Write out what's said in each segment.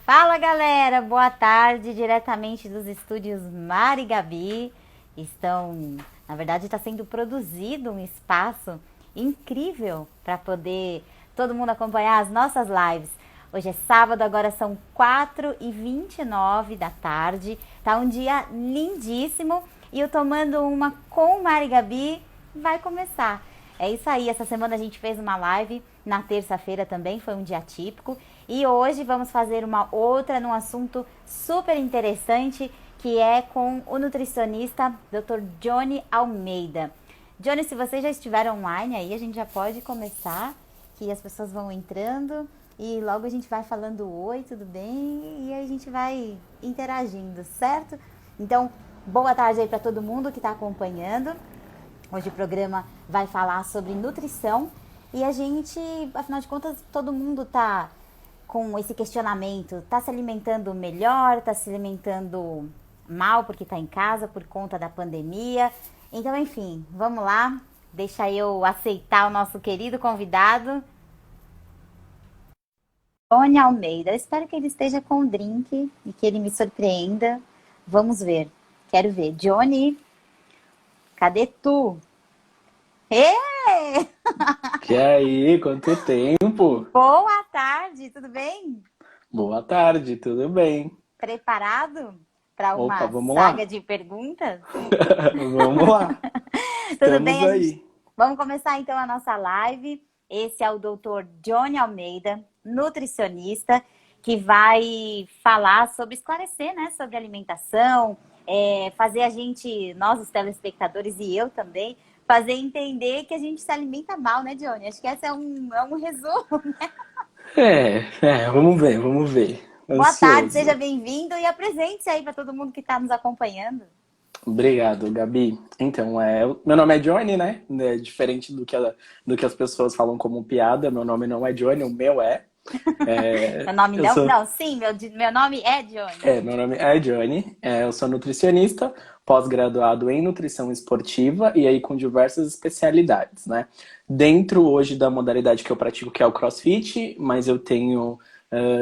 Fala galera, boa tarde, diretamente dos estúdios Mari e Gabi. Na verdade está sendo produzido um espaço incrível para poder todo mundo acompanhar as nossas lives. Hoje é sábado, agora são 4h29 da tarde, tá um dia lindíssimo e eu tomando uma com Mari e Gabi vai começar. É isso aí, essa semana a gente fez uma live na terça-feira também, foi um dia típico. E hoje vamos fazer uma outra num assunto super interessante, que é com o nutricionista Dr. Johnny Almeida. Johnny, se você já estiver online aí, a gente já pode começar, que as pessoas vão entrando e logo a gente vai falando oi, tudo bem? E aí a gente vai interagindo, certo? Então, boa tarde aí para todo mundo que está acompanhando. Hoje o programa vai falar sobre nutrição e a gente, afinal de contas, todo mundo está com esse questionamento, está se alimentando melhor, está se alimentando mal porque está em casa por conta da pandemia. Então, enfim, vamos lá, deixa eu aceitar o nosso querido convidado, Johnny Almeida. Eu espero que ele esteja com o drink e que ele me surpreenda. Vamos ver, quero ver. Johnny, cadê tu? Ê! E aí, quanto tempo? Boa tarde, tudo bem? Boa tarde, tudo bem? Preparado para Opa, uma vamos saga lá? de perguntas? Vamos lá, Tudo estamos bem? aí. Vamos começar então a nossa live. Esse é o Dr. Johnny Almeida, nutricionista, que vai falar sobre esclarecer, né, sobre alimentação, fazer a gente, nós os telespectadores e eu também, fazer entender que a gente se alimenta mal, né, Johnny? Acho que esse é um resumo. Vamos ver, vamos ver. Boa tarde, seja Ansioso. bem-vindo e apresente-se aí para todo mundo que está nos acompanhando. Obrigado, Gabi. Então, meu nome é Johnny, né? Diferente do que as pessoas falam como piada, meu nome não é Johnny, o meu é. Meu nome Eu não? sou Não, sim, meu nome é Johnny. Meu nome é Johnny, eu sou nutricionista, pós-graduado em nutrição esportiva e aí com diversas especialidades, né? Dentro hoje da modalidade que eu pratico, que é o CrossFit, mas eu tenho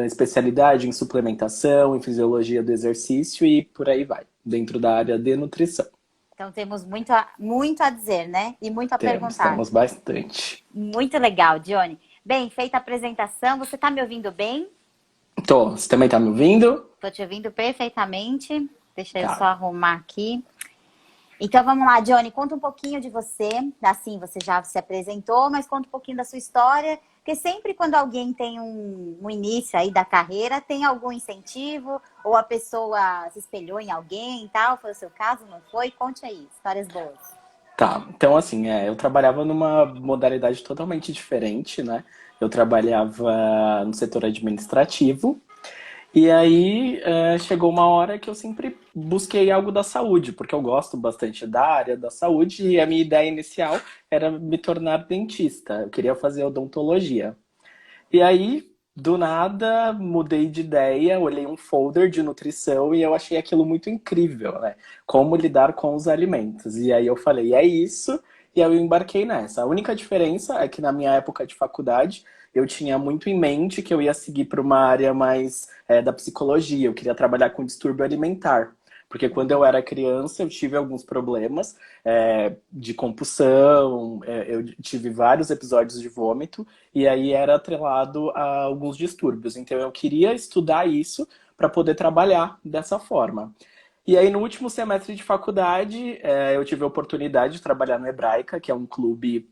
especialidade em suplementação, em fisiologia do exercício e por aí vai, dentro da área de nutrição. Então temos muito a dizer, né? E muito a perguntar. Temos bastante. Muito legal, Johnny. Bem, feita a apresentação, você está me ouvindo bem? Tô, você também tá me ouvindo? Estou te ouvindo perfeitamente. Deixa eu só Tá. arrumar aqui. Então vamos lá, Johnny, conta um pouquinho de você. Assim, você já se apresentou, mas conta um pouquinho da sua história. Porque sempre quando alguém tem um início aí da carreira, tem algum incentivo, ou a pessoa se espelhou em alguém e tal. Foi o seu caso, não foi? Conte aí, histórias boas. Tá, então assim, eu trabalhava numa modalidade totalmente diferente, né? Eu trabalhava no setor administrativo e aí chegou uma hora que eu sempre busquei algo da saúde, porque eu gosto bastante da área da saúde e a minha ideia inicial era me tornar dentista. Eu queria fazer odontologia. E aí, do nada, mudei de ideia, olhei um folder de nutrição e eu achei aquilo muito incrível, né? Como lidar com os alimentos. E aí eu falei, é isso, e aí eu embarquei nessa. A única diferença é que na minha época de faculdade, eu tinha muito em mente que eu ia seguir para uma área mais da psicologia, eu queria trabalhar com distúrbio alimentar. Porque quando eu era criança, eu tive alguns problemas de compulsão, eu tive vários episódios de vômito, e aí era atrelado a alguns distúrbios. Então eu queria estudar isso para poder trabalhar dessa forma. E aí no último semestre de faculdade, eu tive a oportunidade de trabalhar no Hebraica, que é um clube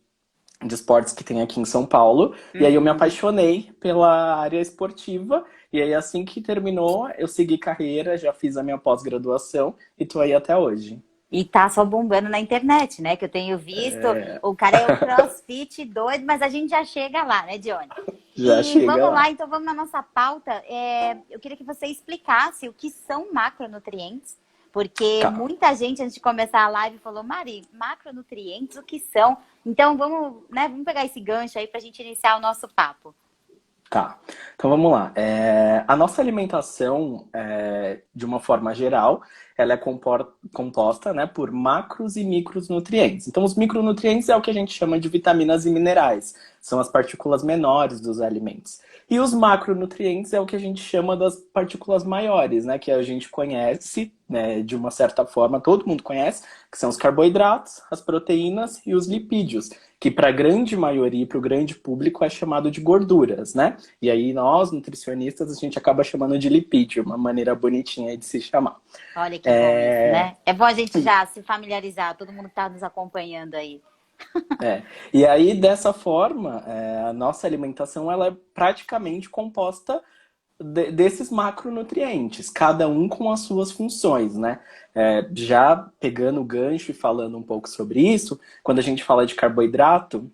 de esportes que tem aqui em São Paulo. E aí eu me Uhum. apaixonei pela área esportiva. E aí assim que terminou, eu segui carreira, já fiz a minha pós-graduação e tô aí até hoje. E tá só bombando na internet, né? Que eu tenho visto. O cara é o CrossFit doido, mas a gente já chega lá, né, Johnny? Já E chega vamos lá, lá. então vamos na nossa pauta. Eu queria que você explicasse o que são macronutrientes, porque Tá. muita gente, antes de começar a live, falou, Mari, macronutrientes, o que são? Então vamos, né, vamos pegar esse gancho aí para a gente iniciar o nosso papo. Tá, então vamos lá. A nossa alimentação, de uma forma geral, ela é composta, né, por macros e micronutrientes. Então, os micronutrientes é o que a gente chama de vitaminas e minerais, são as partículas menores dos alimentos. E os macronutrientes é o que a gente chama das partículas maiores, né, que a gente conhece, né, de uma certa forma, todo mundo conhece, que são os carboidratos, as proteínas e os lipídios, que para a grande maioria e para o grande público é chamado de gorduras, né? E aí nós, nutricionistas, a gente acaba chamando de lipídio, uma maneira bonitinha de se chamar. Olha que bom isso, né? É bom a gente já se familiarizar, todo mundo que está nos acompanhando aí. É. E aí, dessa forma, a nossa alimentação ela é praticamente composta desses macronutrientes, cada um com as suas funções, né? Já pegando o gancho e falando um pouco sobre isso, quando a gente fala de carboidrato,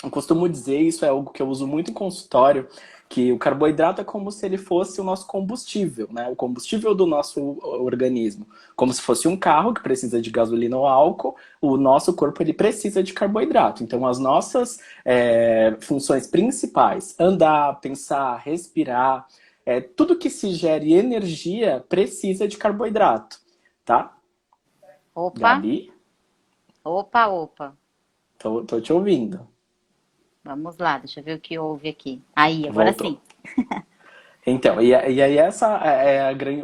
eu costumo dizer, isso é algo que eu uso muito em consultório, que o carboidrato é como se ele fosse o nosso combustível, né? O combustível do nosso organismo. Como se fosse um carro que precisa de gasolina ou álcool, o nosso corpo ele precisa de carboidrato. Então, as nossas funções principais, andar, pensar, respirar, tudo que se gere energia precisa de carboidrato, tá? Opa, Gabi, opa, opa. tô te ouvindo. Vamos lá, deixa eu ver o que houve aqui. Aí, agora sim. Voltou. Então, e aí essa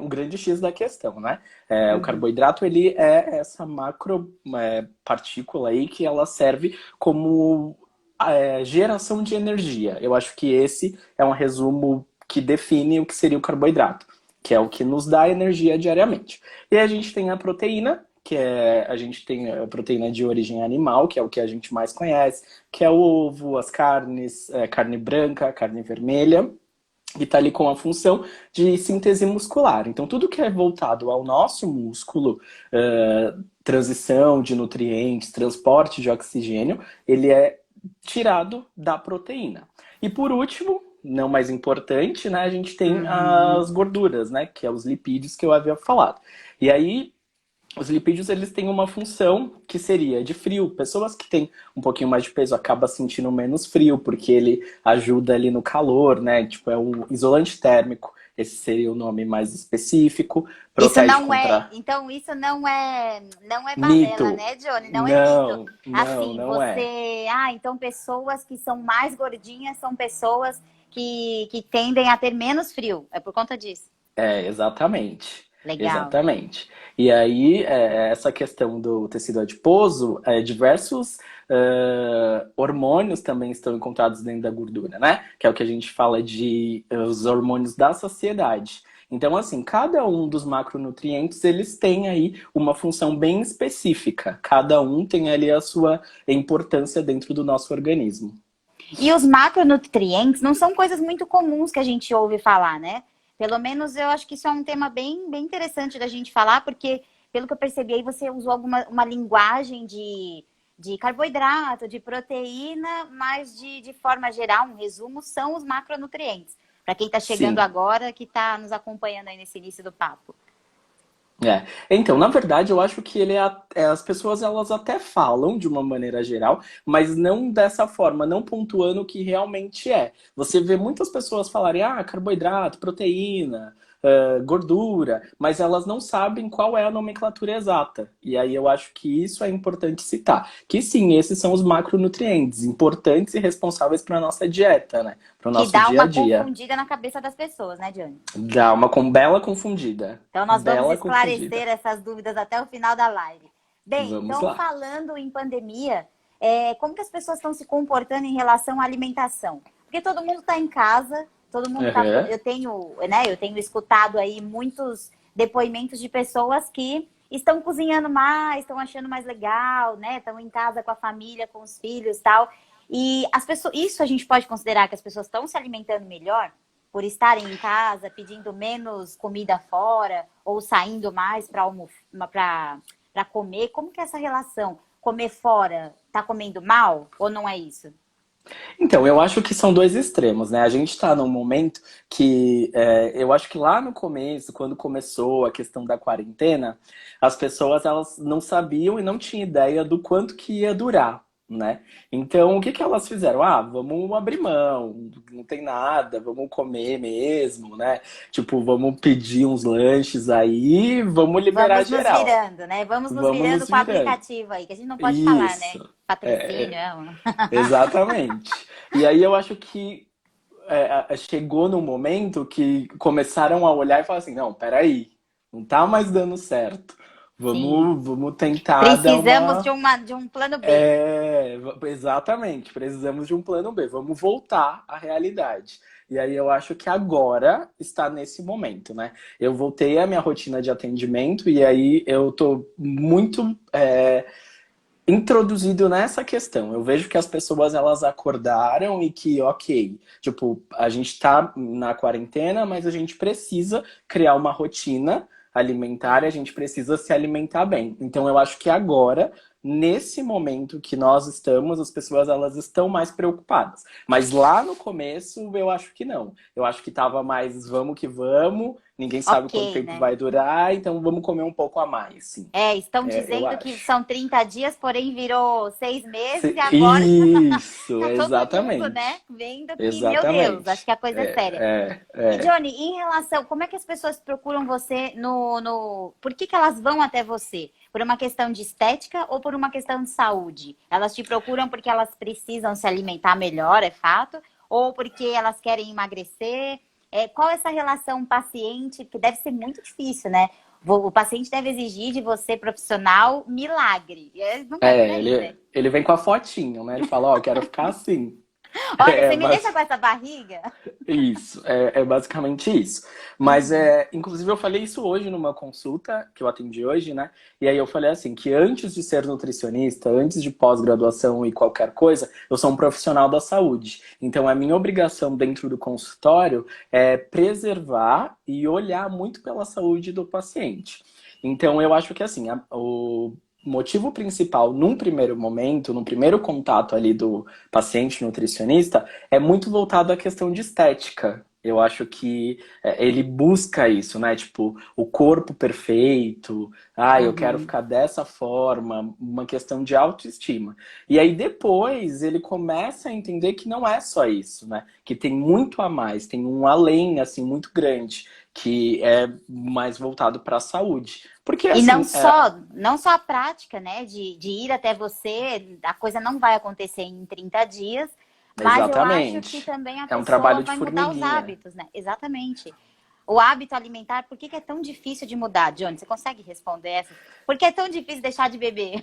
o grande X da questão, né? O Uhum. carboidrato, ele é essa macro partícula aí que ela serve como geração de energia. Eu acho que esse é um resumo que define o que seria o carboidrato, que é o que nos dá energia diariamente. E a gente tem a proteína, a gente tem a proteína de origem animal, que é o que a gente mais conhece, que é o ovo, as carnes, carne branca, carne vermelha, que está ali com a função de síntese muscular. Então, tudo que é voltado ao nosso músculo, transição de nutrientes, transporte de oxigênio, ele é tirado da proteína. E por último, não mais importante, né, a gente tem Uhum. as gorduras, né, que é os lipídios que eu havia falado. E aí, os lipídios, eles têm uma função que seria de frio. Pessoas que têm um pouquinho mais de peso acabam sentindo menos frio, porque ele ajuda ali no calor, né? Tipo, é um isolante térmico. Esse seria o nome mais específico. Isso Protege não é, contra então isso não é balela, mito. né, Johnny? Não é mito. Assim, Não é. então pessoas que são mais gordinhas são pessoas que tendem a ter menos frio. É por conta disso. Exatamente. Legal. Exatamente. E aí, essa questão do tecido adiposo, diversos hormônios também estão encontrados dentro da gordura, né? Que é o que a gente fala de os hormônios da saciedade. Então, assim, cada um dos macronutrientes, eles têm aí uma função bem específica. Cada um tem ali a sua importância dentro do nosso organismo. E os macronutrientes não são coisas muito comuns que a gente ouve falar, né? Pelo menos eu acho que isso é um tema bem interessante da gente falar, porque, pelo que eu percebi aí, você usou uma linguagem de carboidrato, de proteína, mas de forma geral, um resumo, são os macronutrientes. Para quem está chegando Sim. agora, que está nos acompanhando aí nesse início do papo. Então, na verdade, eu acho que as pessoas elas até falam de uma maneira geral, mas não dessa forma, não pontuando o que realmente é. Você vê muitas pessoas falarem, carboidrato, proteína, gordura, mas elas não sabem qual é a nomenclatura exata. E aí eu acho que isso é importante citar. Que sim, esses são os macronutrientes, importantes e responsáveis para a nossa dieta, né? Para o Que nosso dá dia a uma dia. confundida na cabeça das pessoas, né, Johnny? Dá uma bela confundida. Então, nós vamos Bela confundida. esclarecer essas dúvidas até o final da live. Bem, Vamos então, lá. falando em pandemia, como que as pessoas estão se comportando em relação à alimentação? Porque todo mundo está em casa, todo mundo está. Aham. Eu tenho escutado aí muitos depoimentos de pessoas que estão cozinhando mais, estão achando mais legal, né? Estão em casa com a família, com os filhos, tal. E as pessoas, isso a gente pode considerar que as pessoas estão se alimentando melhor? Por estarem em casa, pedindo menos comida fora ou saindo mais para comer, como que é essa relação? Comer fora, tá comendo mal ou não é isso? Então, eu acho que são dois extremos, né? A gente está num momento que eu acho que lá no começo, quando começou a questão da quarentena, as pessoas elas não sabiam e não tinham ideia do quanto que ia durar. né? Então, o que que elas fizeram? Ah, vamos abrir mão, não tem nada, vamos comer mesmo, né? Tipo, vamos pedir uns lanches aí, vamos liberar Vamos nos geral. virando, né? Vamos nos Vamos virando nos com o virando. aplicativo aí, que a gente não pode falar, né? Isso. Patrocínio, É, é. exatamente. E aí eu acho que chegou num momento que começaram a olhar e falar assim, não, peraí, não tá mais dando certo. Sim. Vamos tentar dar Precisamos uma. de um plano B. Exatamente, precisamos de um plano B. Vamos voltar à realidade. E aí eu acho que agora está nesse momento, né? Eu voltei à minha rotina de atendimento e aí eu tô muito introduzido nessa questão. Eu vejo que as pessoas elas acordaram e que, ok, tipo, a gente tá na quarentena, mas a gente precisa criar uma rotina alimentar e a gente precisa se alimentar bem. Então eu acho que agora, nesse momento que nós estamos, as pessoas elas estão mais preocupadas. Mas lá no começo eu acho que não. Eu acho que tava mais vamos que vamos, ninguém sabe quanto Ok, tempo né? vai durar, então vamos comer um pouco a mais, sim. É, estão Eu dizendo que acho. são 30 dias, porém virou 6 meses e agora Isso, tá todo mundo, né, exatamente. vendo que, meu Deus, acho Exatamente. que a coisa é séria. E, É. Johnny, em relação, como é que as pessoas procuram você Por que que elas vão até você? Por uma questão de estética ou por uma questão de saúde? Elas te procuram porque elas precisam se alimentar melhor, é fato? Ou porque elas querem emagrecer? Qual é essa relação paciente? Que deve ser muito difícil, né? O paciente deve exigir de você, profissional, milagre. Não é por aí, né? Ele vem com a fotinho, né? Ele fala, ó, eu quero ficar assim. Olha, É, você me deixa com essa barriga? isso, é basicamente isso. Mas, Uhum. inclusive, eu falei isso hoje numa consulta que eu atendi hoje, né? E aí eu falei assim, que antes de ser nutricionista, antes de pós-graduação e qualquer coisa, eu sou um profissional da saúde. Então, a minha obrigação dentro do consultório é preservar e olhar muito pela saúde do paciente. Então, eu acho que, assim, o motivo principal, num primeiro momento, num primeiro contato ali do paciente nutricionista, é muito voltado à questão de estética. Eu acho que ele busca isso, né? Tipo, o corpo perfeito, eu quero Uhum. ficar dessa forma, uma questão de autoestima. E aí depois ele começa a entender que não é só isso, né? Que tem muito a mais, tem um além, assim, muito grande, que é mais voltado para a saúde. Porque, E assim, não só a prática, né, de ir até você, a coisa não vai acontecer em 30 dias, mas eu acho que exatamente, também a é um pessoa trabalho de vai mudar os formiguinha. hábitos, né? Exatamente. O hábito alimentar, por que que é tão difícil de mudar, Johnny? Você consegue responder essa? Por que é tão difícil deixar de beber?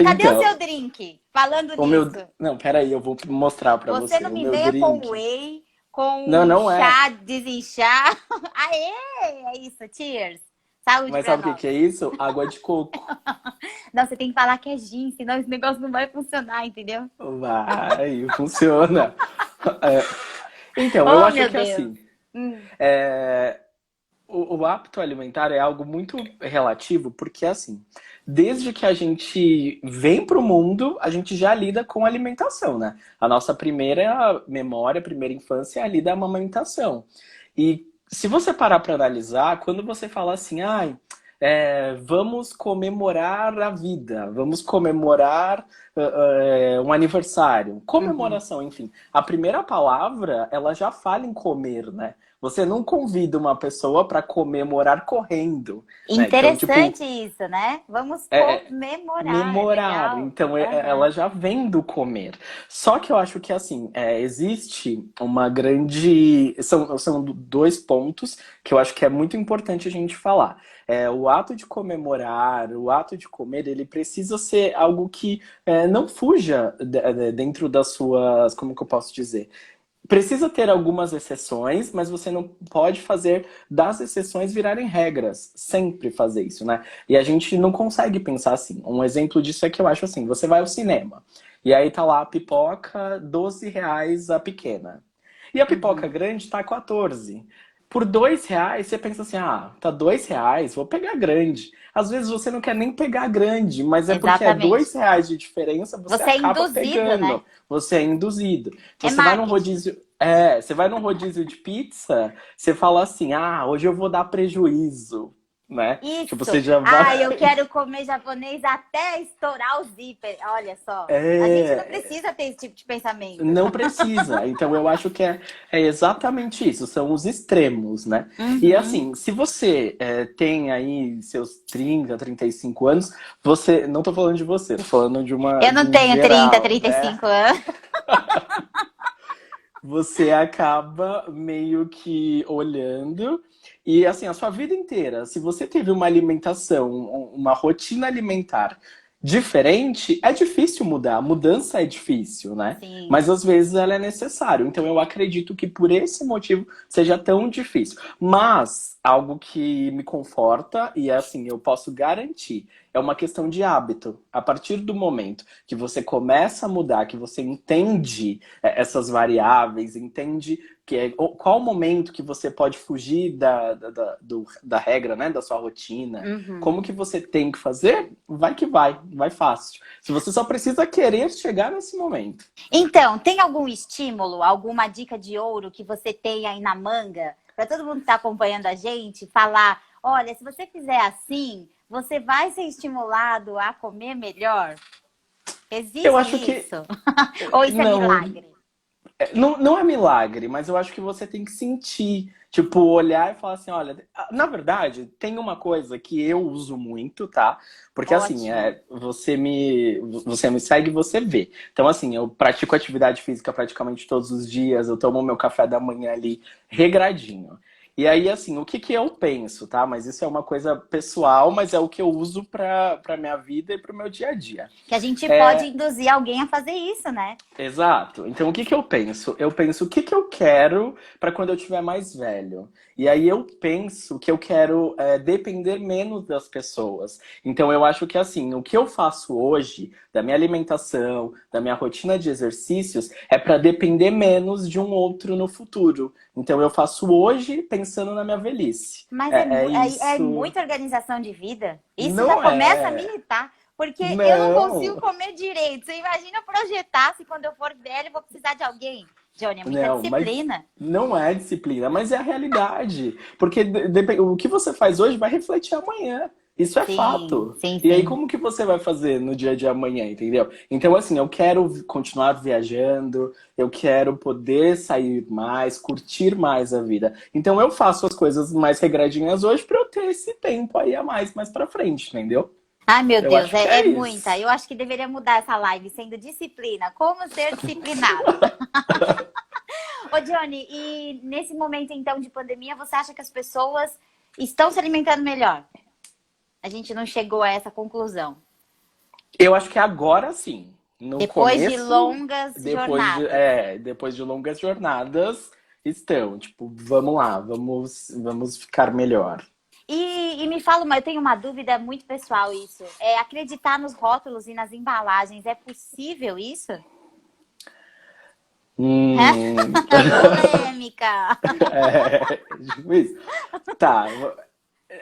Cadê o seu Então, drink? Falando o meu. nisso. Não, peraí, eu vou mostrar pra Você você. não O me meu venha com drink. whey, Não, com não é. chá, desinchar. Aê! É isso, cheers. Saúde Mas pra sabe o que nós. que é isso? Água de coco. Não, você tem que falar que é gin, senão esse negócio não vai funcionar, entendeu? Vai, funciona. É, então, eu Oh, acho meu que Deus. assim, Hum, o hábito alimentar é algo muito relativo, porque assim, desde que a gente vem para o mundo, a gente já lida com alimentação, né? A nossa primeira memória, primeira infância é ali da amamentação. E se você parar para analisar, quando você fala assim, vamos comemorar a vida, vamos comemorar um aniversário, uhum. comemoração, enfim. A primeira palavra, ela já fala em comer, né? Você não convida uma pessoa para comemorar correndo, né? Então, tipo, Interessante isso, né? Vamos é comemorar, é memorar. legal. Então, ela Aham. já vem do comer. Só que eu acho que, assim, existe uma grande. São dois pontos que eu acho que é muito importante a gente falar. O ato de comemorar, o ato de comer, ele precisa ser algo que não fuja dentro das suas. Como que eu posso dizer? Precisa ter algumas exceções, mas você não pode fazer das exceções virarem regras. Sempre fazer isso, né? E a gente não consegue pensar assim. Um exemplo disso é que eu acho assim: você vai ao cinema, e aí tá lá a pipoca, R$ 12 a pequena. E a pipoca Uhum. grande tá 14. Por R$ 2, você pensa assim: tá R$ 2, vou pegar a grande. Às vezes você não quer nem pegar a grande, mas é porque é Exatamente. R$ 2 de diferença, você Você é acaba induzido, né? pegando. Você é induzido. Então É você vai num marketing. rodízio. Você vai num rodízio de pizza, você fala assim: hoje eu vou dar prejuízo. né? Tipo, Isso. você já Ah, vai. eu quero comer japonês até estourar o zíper. Olha só. A gente não É, precisa ter esse tipo de pensamento. não precisa. Então eu acho que é exatamente isso, são os extremos, né? E Uhum. assim, se você tem aí seus 30, 35 anos, você. Não tô falando de você, tô falando Eu de não um tenho 30, geral, né? 35 anos. Você acaba meio que olhando e assim, a sua vida inteira, se você teve uma alimentação, uma rotina alimentar diferente, é difícil mudar. A mudança é difícil, né? Sim. Mas às vezes ela é necessário. Então eu acredito que por esse motivo seja tão difícil. Mas algo que me conforta e assim, eu posso garantir, é uma questão de hábito. A partir do momento que você começa a mudar, que você entende essas variáveis, entende qual o momento que você pode fugir da regra, né, da sua rotina, Uhum. como que você tem que fazer, vai que vai fácil. Se você só precisa querer chegar nesse momento. Então, tem algum estímulo, alguma dica de ouro que você tem aí na manga para todo mundo que está acompanhando a gente falar, olha, se você fizer assim, você vai ser estimulado a comer melhor? Eu Existe acho que isso? Ou isso é não, milagre? não é milagre, mas eu acho que você tem que sentir, tipo, olhar e falar assim, olha, na verdade, tem uma coisa que eu uso muito, tá? Porque assim, Ótimo. você me segue, você vê. Então assim, eu pratico atividade física praticamente todos os dias, eu tomo meu café da manhã ali regradinho. E aí, assim, o que que eu penso, tá? Mas isso é uma coisa pessoal, mas é o que eu uso pra minha vida e pro meu dia a dia. Que a gente pode É, induzir alguém a fazer isso, né? exato. Então, o que que eu penso? Eu penso o que que eu quero para quando eu tiver mais velho. E aí eu penso que eu quero depender menos das pessoas. Então, eu acho que assim, o que eu faço hoje, da minha alimentação, da minha rotina de exercícios, é para depender menos de um outro no futuro. Então, eu faço hoje pensando na minha velhice. Mas É é isso. muita organização de vida. Isso já Não começa a me é. irritar. Porque eu não consigo Não. comer direito. Você imagina projetar se quando eu for velho eu vou precisar de alguém. Johnny, é muita Não, mas disciplina. não é disciplina, mas é a realidade. Porque o que você faz hoje vai refletir amanhã. Isso é Sim, fato. sim, E aí, sim. como que você vai fazer no dia de amanhã, entendeu? Então, assim, eu quero continuar viajando, eu quero poder sair mais, curtir mais a vida. Então, eu faço as coisas mais regradinhas hoje para eu ter esse tempo aí a mais pra frente, entendeu? Ai, meu Eu Deus, acho que é é muita. isso. Eu acho que deveria mudar essa live sendo disciplina. Como ser disciplinado? Ô, Johnny, e nesse momento então de pandemia, você acha que as pessoas estão se alimentando melhor? A gente não chegou a essa conclusão. Eu acho que agora sim. No Depois de começo, longas jornadas. depois de longas jornadas, estão, tipo, vamos lá, vamos ficar melhor. E me fala eu tenho uma dúvida muito pessoal isso. É acreditar nos rótulos e nas embalagens, é possível isso? Hum, Polêmica! tipo isso. Tá,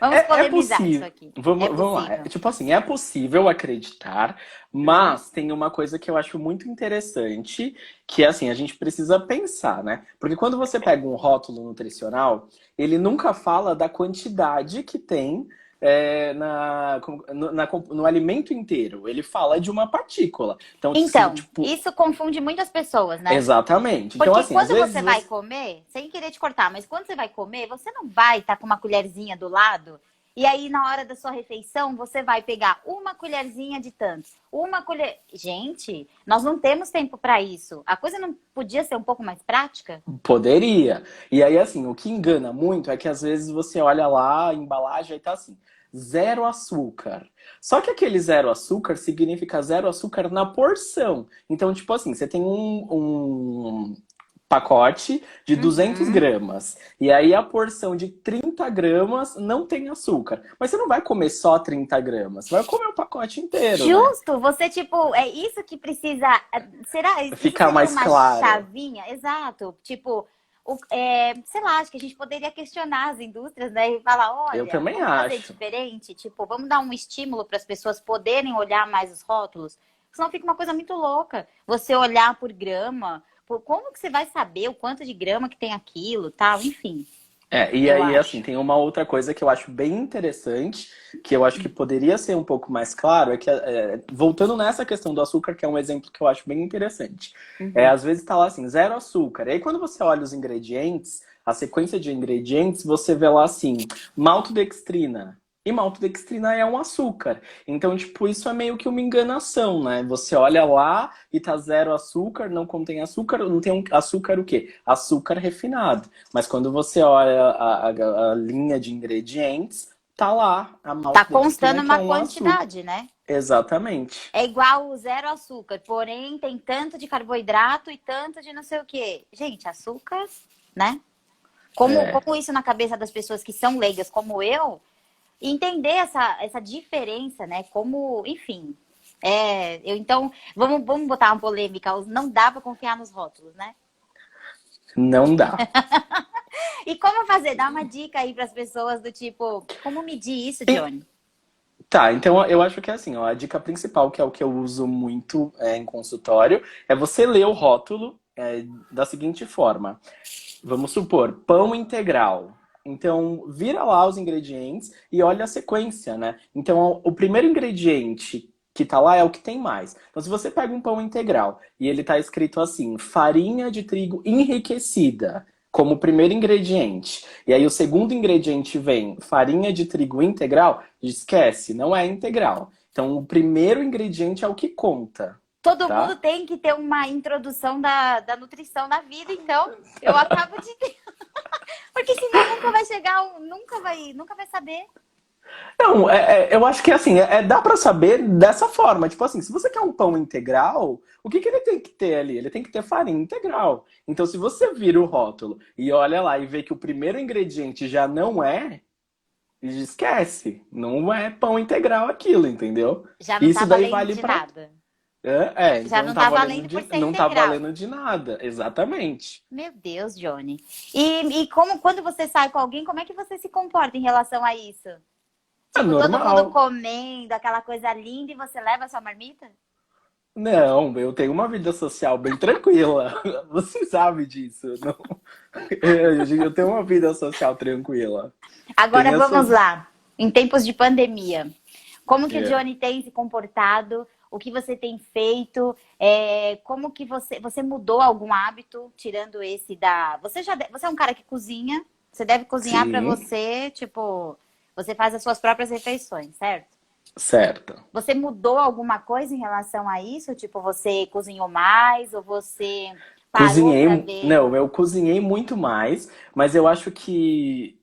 Vamos é polemizar isso possível. aqui. É Vamos lá. possível. Tipo assim, é possível acreditar, Uhum. mas tem uma coisa que eu acho muito interessante, que é assim, a gente precisa pensar, né? Porque quando você pega um rótulo nutricional, ele nunca fala da quantidade que tem no alimento inteiro. Ele fala de uma partícula. Então, se, Então, tipo, isso confunde muitas pessoas, né? exatamente. Então, Porque assim, às quando vezes você vai você. comer, sem querer te cortar, mas quando você vai comer, você não vai estar com uma colherzinha do lado. E aí, na hora da sua refeição, você vai pegar uma colherzinha de tantos. Uma colher. Gente, nós não temos tempo para isso. A coisa não podia ser um pouco mais prática? Poderia. E aí, assim, o que engana muito é que às vezes você olha lá, a embalagem e tá assim, zero açúcar. Só que aquele zero açúcar significa zero açúcar na porção. Então, tipo assim, você tem um pacote de 200 Uhum. gramas. E aí a porção de 30 gramas não tem açúcar. Mas você não vai comer só 30 gramas. Você vai comer o pacote inteiro, né? Justo, você tipo, é isso que precisa. Será? Isso Ficar seria mais uma claro. chavinha? Exato. Tipo, sei lá, acho que a gente poderia questionar as indústrias, né? E falar, Eu olha, também vamos fazer acho. diferente, tipo, vamos dar um estímulo para as pessoas poderem olhar mais os rótulos. Senão fica uma coisa muito louca. Você olhar por grama, como que você vai saber o quanto de grama que tem aquilo, tal, enfim. E eu aí, assim, acho. tem uma outra coisa que eu acho bem interessante, que eu acho que poderia ser um pouco mais claro, é que, voltando nessa questão do açúcar, que é um exemplo que eu acho bem interessante. Uhum. Às vezes tá lá assim, zero açúcar. E aí, quando você olha os ingredientes, a sequência de ingredientes, você vê lá assim, maltodextrina. E maltodextrina é um açúcar. Então, tipo, isso é meio que uma enganação, né? Você olha lá e tá zero açúcar, não contém açúcar, não tem açúcar o quê? Açúcar refinado. Mas quando você olha a linha de ingredientes, tá lá a Tá constando maltodextrina, que é uma um açúcar. quantidade, né? Exatamente. É igual o zero açúcar, porém tem tanto de carboidrato e tanto de não sei o quê. Gente, açúcar, né? É. Como isso na cabeça das pessoas que são leigas como eu, entender essa diferença, né? Como, enfim. Então, vamos botar uma polêmica. Não dá para confiar nos rótulos, né? Não dá. E como fazer? Dá uma dica aí para as pessoas do tipo, como medir isso, E- Johnny? Tá, então eu acho que é assim, ó, a dica principal, que é o que eu uso muito em consultório, é você ler o rótulo da seguinte forma. Vamos supor, pão integral. Então, vira lá os ingredientes e olha a sequência, né? Então, o primeiro ingrediente que tá lá é o que tem mais. Então, se você pega um pão integral e ele tá escrito assim, farinha de trigo enriquecida, como primeiro ingrediente, e aí o segundo ingrediente vem farinha de trigo integral, esquece, não é integral. Então, o primeiro ingrediente é o que conta, Todo mundo tá? tem que ter uma introdução da nutrição na vida, então eu acabo de ter. Porque senão nunca vai chegar, nunca vai saber. Não, eu acho que assim, dá pra saber dessa forma. Tipo assim, se você quer um pão integral, o que ele tem que ter ali? Ele tem que ter farinha integral. Então, se você vira o rótulo e olha lá e vê que o primeiro ingrediente já não é, esquece. Não é pão integral aquilo, entendeu? Já não tá Isso daí valendo vale de pra. nada. Já Então não tá valendo por ser não tá integral. valendo de nada. Exatamente. Meu Deus, Johnny. E quando você sai com alguém, como é que você se comporta em relação a isso? É Tipo, todo mundo normal. comendo, aquela coisa linda, e você leva a sua marmita? Não, eu tenho uma vida social bem tranquila. Você sabe disso. Não. Eu tenho uma vida social tranquila. Agora Tem vamos essas. lá. Em tempos de pandemia, como que o É. Johnny tem se comportado? O que você tem feito? Como que você mudou algum hábito, tirando esse da. Você é um cara que cozinha, você deve cozinhar para Sim, você, tipo, você faz as suas próprias refeições, certo? certo. Você mudou alguma coisa em relação a isso? Tipo, você cozinhou mais ou você parou para Cozinhei. ver? Não, eu cozinhei muito mais, mas eu acho que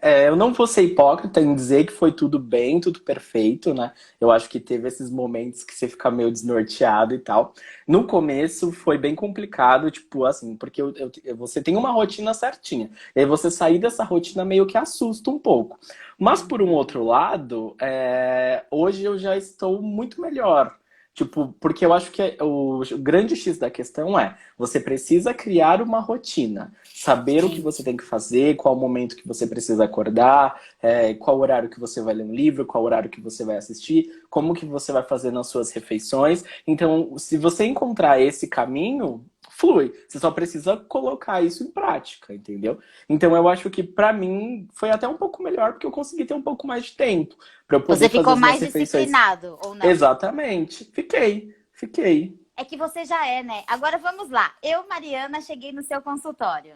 eu não vou ser hipócrita em dizer que foi tudo bem, tudo perfeito, né? Eu acho que teve esses momentos que você fica meio desnorteado e tal. No começo foi bem complicado, tipo assim, porque você tem uma rotina certinha. E aí você sair dessa rotina meio que assusta um pouco. Mas por um Uhum. outro lado, hoje eu já estou muito melhor. Tipo, porque eu acho que o grande X da questão é, você precisa criar uma rotina. Saber o que Sim. você tem que fazer, qual o momento que você precisa acordar, qual horário que você vai ler um livro, qual horário que você vai assistir, como que você vai fazer nas suas refeições. Então, se você encontrar esse caminho, flui. Você só precisa colocar isso em prática, entendeu? Então, eu acho que pra mim foi até um pouco melhor, porque eu consegui ter um pouco mais de tempo pra eu poder Você fazer ficou as minhas mais refeições. disciplinado ou não? Exatamente. Fiquei. É que você já é, né? Agora vamos lá. Eu, Mariana, cheguei no seu consultório.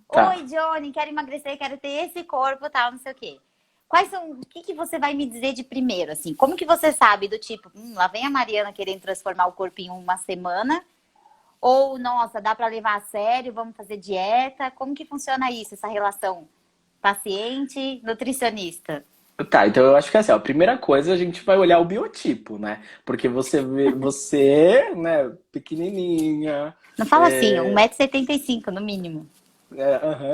Oi, Tá. Johnny, quero emagrecer, quero ter esse corpo, tal, não sei o quê. O que que você vai me dizer de primeiro, assim? Como que você sabe do tipo, lá vem a Mariana querendo transformar o corpo em uma semana? Ou, nossa, dá para levar a sério, vamos fazer dieta? Como que funciona isso, essa relação paciente-nutricionista? Tá, então eu acho que assim, ó, a primeira coisa a gente vai olhar o biotipo, né? Porque você vê, você, né, pequenininha, Não fala assim, 1,75 m no mínimo. aham.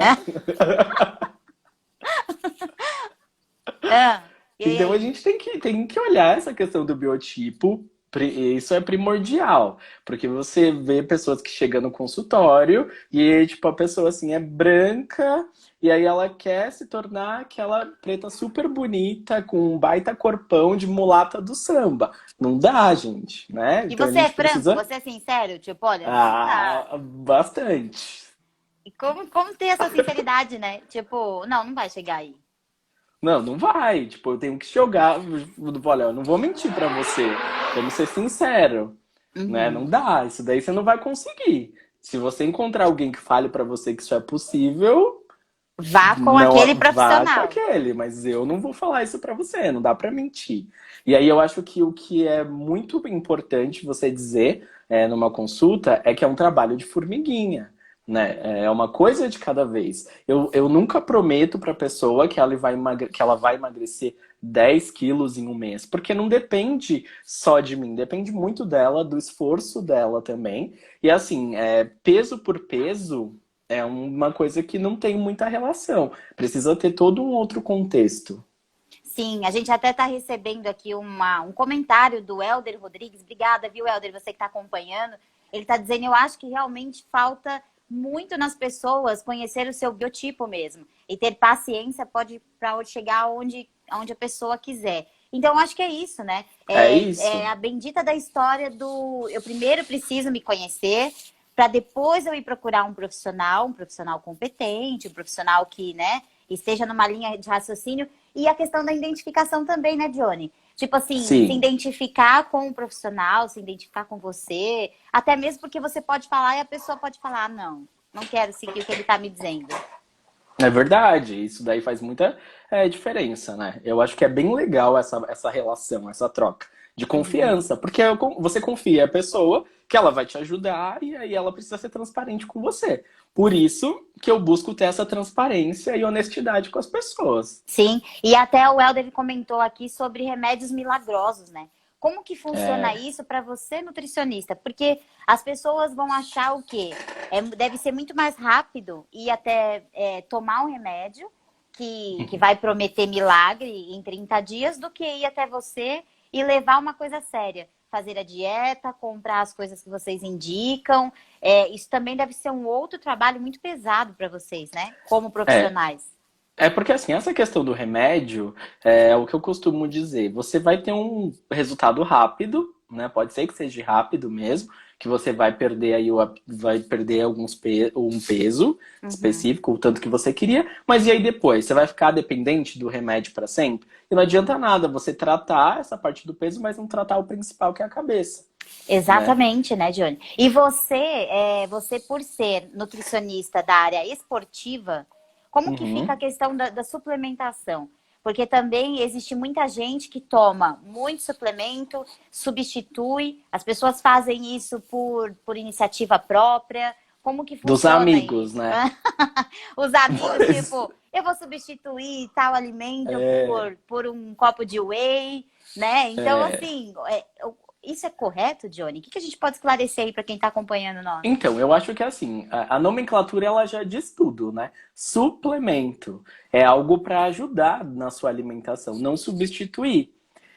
E Então a aí? gente tem que olhar essa questão do biotipo. Isso é primordial, porque você vê pessoas que chegam no consultório e, tipo, a pessoa, assim, é branca e aí ela quer se tornar aquela preta super bonita com um baita corpão de mulata do samba. Não dá, gente, né? E Então a você é gente franco? precisa... Você é sincero? Tipo, olha, não dá. Bastante. Como ter essa sinceridade, né? Tipo, não, não vai chegar aí. Não, não vai. Tipo, eu tenho que jogar. Olha, eu não vou mentir pra você. Vamos ser sinceros, né? Uhum. Não dá. Isso daí você não vai conseguir. Se você encontrar alguém que fale pra você que isso é possível, Vá com aquele não vá com profissional. aquele. Mas eu não vou falar isso pra você. Não dá pra mentir. E aí eu acho que o que é muito importante você dizer numa consulta é que é um trabalho de formiguinha. Né? É uma coisa de cada vez. Eu nunca prometo para a pessoa que que ela vai emagrecer 10 quilos em um mês, porque não depende só de mim, depende muito dela, do esforço dela também. E assim, peso por peso é uma coisa que não tem muita relação. Precisa ter todo um outro contexto. Sim, a gente até está recebendo aqui um comentário do Helder Rodrigues. Obrigada, viu, Helder, você que está acompanhando. Ele está dizendo, eu acho que realmente falta muito nas pessoas conhecer o seu biotipo mesmo. E ter paciência pode para chegar onde a pessoa quiser. Então, eu acho que é isso, né? É É isso. a bendita da história do eu primeiro preciso me conhecer, para depois eu ir procurar um profissional competente, um profissional que, né, esteja numa linha de raciocínio. E a questão da identificação também, né, Johnny? Tipo assim, se Sim. identificar com o profissional, se identificar com você, até mesmo porque você pode falar e a pessoa pode falar, ah, não, não quero seguir o que ele tá me dizendo. É verdade, isso daí faz muita diferença, né? Eu acho que é bem legal essa relação, essa troca de Uhum. confiança, porque você confia a pessoa que ela vai te ajudar e aí ela precisa ser transparente com você. Por isso que eu busco ter essa transparência e honestidade com as pessoas. Sim, e até o Helder comentou aqui sobre remédios milagrosos, né? Como que funciona É, isso para você, nutricionista? Porque as pessoas vão achar o quê? Deve ser muito mais rápido ir até tomar um remédio que vai prometer milagre em 30 dias do que ir até você e levar uma coisa séria. Fazer a dieta, comprar as coisas que vocês indicam. Isso também deve ser um outro trabalho muito pesado para vocês, né? Como é, profissionais. É porque assim, essa questão do remédio é o que eu costumo dizer. Você vai ter um resultado rápido, né? Pode ser que seja rápido mesmo, que você vai perder aí vai perder um peso Uhum. específico, o tanto que você queria, mas e aí depois? Você vai ficar dependente do remédio para sempre? E não adianta nada você tratar essa parte do peso, mas não tratar o principal, que é a cabeça, né? Exatamente, né, Johnny? E você por ser nutricionista da área esportiva, como que fica a Uhum. questão da suplementação? Porque também existe muita gente que toma muito suplemento, substitui, as pessoas fazem isso por iniciativa própria. Como que Dos funciona amigos, isso? né? Os amigos, tipo, eu vou substituir tal alimento por um copo de whey, né? Então, assim, isso é correto, Johnny? O que a gente pode esclarecer aí para quem está acompanhando nós? Então, eu acho que assim, a nomenclatura ela já diz tudo, né? Suplemento é algo para ajudar na sua alimentação, não substituir.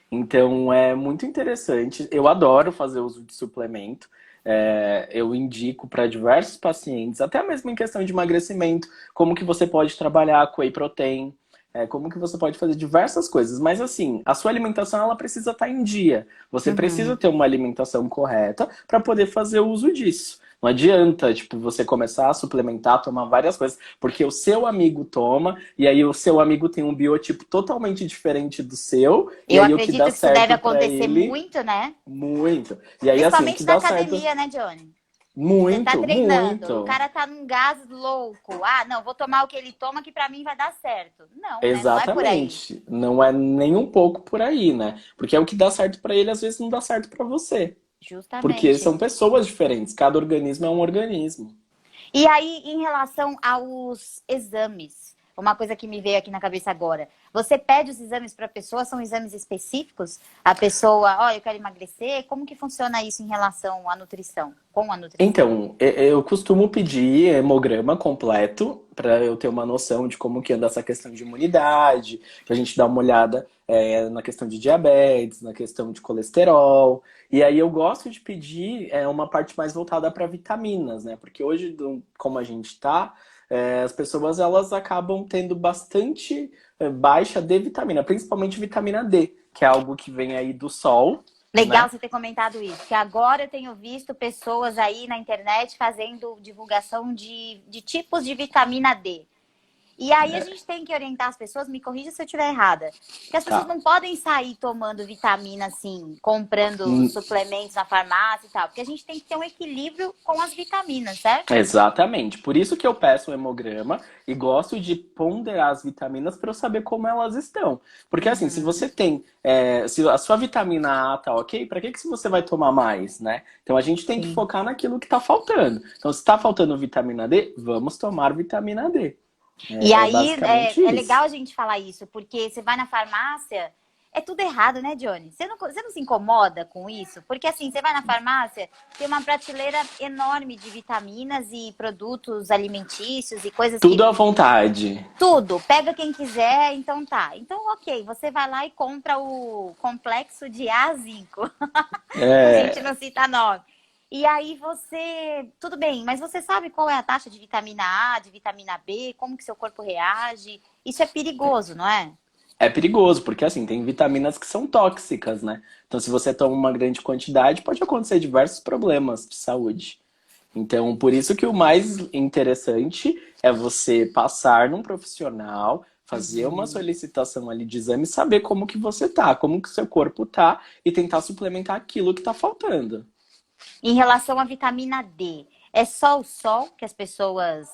Então, é muito interessante. Eu adoro fazer uso de suplemento. Eu indico para diversos pacientes, até mesmo em questão de emagrecimento, como que você pode trabalhar com whey protein, como que você pode fazer diversas coisas. Mas assim, a sua alimentação ela precisa estar em dia. Você precisa Uhum. ter uma alimentação correta para poder fazer uso disso. Não adianta, tipo, você começar a suplementar, tomar várias coisas, porque o seu amigo toma, e aí o seu amigo tem um biotipo totalmente diferente do seu, e Eu aí o que dá acredito que isso deve certo para acontecer ele, muito, né? muito. E aí, assim, o que Principalmente na dá certo, academia, né, Johnny? Você tá muito, treinando, o muito. cara tá num gás louco. Ah, não, vou tomar o que ele toma que pra mim vai dar certo. Não, né? Não é por aí. Exatamente. Não é nem um pouco por aí, né? Porque é o que dá certo para ele, às vezes não dá certo para você. Porque Justamente. são pessoas diferentes, cada organismo é um organismo. E aí, em relação aos exames, uma coisa que me veio aqui na cabeça agora. Você pede os exames para a pessoa, são exames específicos? A pessoa, ó, eu quero emagrecer. Como que funciona isso em relação à nutrição? Com a nutrição? Então, eu costumo pedir hemograma completo para eu ter uma noção de como que anda essa questão de imunidade, para a gente dar uma olhada na questão de diabetes, na questão de colesterol. E aí eu gosto de pedir uma parte mais voltada para vitaminas, né? Porque hoje, como a gente está, as pessoas elas acabam tendo bastante baixa de vitamina, principalmente vitamina D, que é algo que vem aí do sol. Legal né? você ter comentado isso, porque agora eu tenho visto pessoas aí na internet fazendo divulgação de tipos de vitamina D. E aí a gente tem que orientar as pessoas, me corrija se eu estiver errada, que as pessoas Tá. não podem sair tomando vitamina assim, comprando suplementos na farmácia e tal, porque a gente tem que ter um equilíbrio com as vitaminas, certo? Exatamente. Por isso que eu peço o hemograma e gosto de ponderar as vitaminas para eu saber como elas estão. Porque assim, se Uhum. você tem, se a sua vitamina A tá ok, para que você vai tomar mais, né? Então a gente tem que Sim. focar naquilo que está faltando. Então se está faltando vitamina D, vamos tomar vitamina D. E É aí basicamente é legal isso. a gente falar isso, porque você vai na farmácia, é tudo errado, né, Johnny? Você não se incomoda com isso? Porque assim, você vai na farmácia, tem uma prateleira enorme de vitaminas e produtos alimentícios e coisas Tudo que à vontade. tudo, pega quem quiser, então tá. Então, ok, você vai lá e compra o complexo de A5, a gente É, não cita nome. E aí você, tudo bem, mas você sabe qual é a taxa de vitamina A, de vitamina B, como que seu corpo reage? Isso é perigoso, não é? é perigoso, porque assim, tem vitaminas que são tóxicas, né? Então, se você toma uma grande quantidade, pode acontecer diversos problemas de saúde. Então, por isso que o mais interessante é você passar num profissional, fazer uma Uhum. solicitação ali de exame, saber como que você tá, como que o seu corpo tá e tentar suplementar aquilo que tá faltando. Em relação à vitamina D, é só o sol que as pessoas.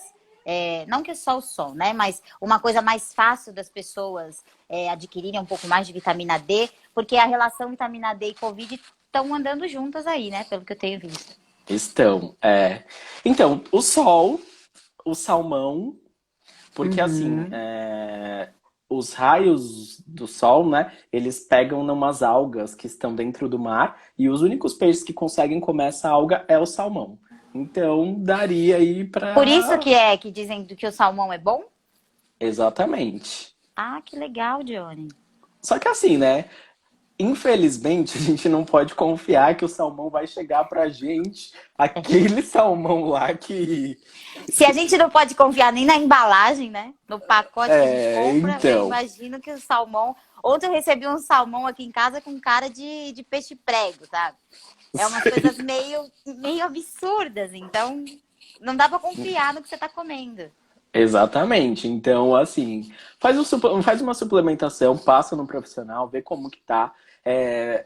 Não que é só o sol, né? Mas uma coisa mais fácil das pessoas adquirirem um pouco mais de vitamina D, porque a relação vitamina D e Covid estão andando juntas aí, né? Pelo que eu tenho visto. Estão, Então, o sol, o salmão, porque assim, Uhum. os raios do sol, né, eles pegam numas algas que estão dentro do mar e os únicos peixes que conseguem comer essa alga é o salmão. Então, daria aí Por isso pra... que dizem que o salmão é bom? Exatamente. Ah, que legal, Johnny. Só que assim, né, infelizmente a gente não pode confiar que o salmão vai chegar pra gente, aquele salmão lá que... Se a gente não pode confiar nem na embalagem, né? No pacote que a gente compra, eu Então, imagino que o salmão. Ontem eu recebi um salmão aqui em casa com cara de peixe prego, sabe? É umas coisas meio absurdas, então não dá pra confiar no que você tá comendo. exatamente. Então, assim, faz uma suplementação, passa no profissional, vê como que tá.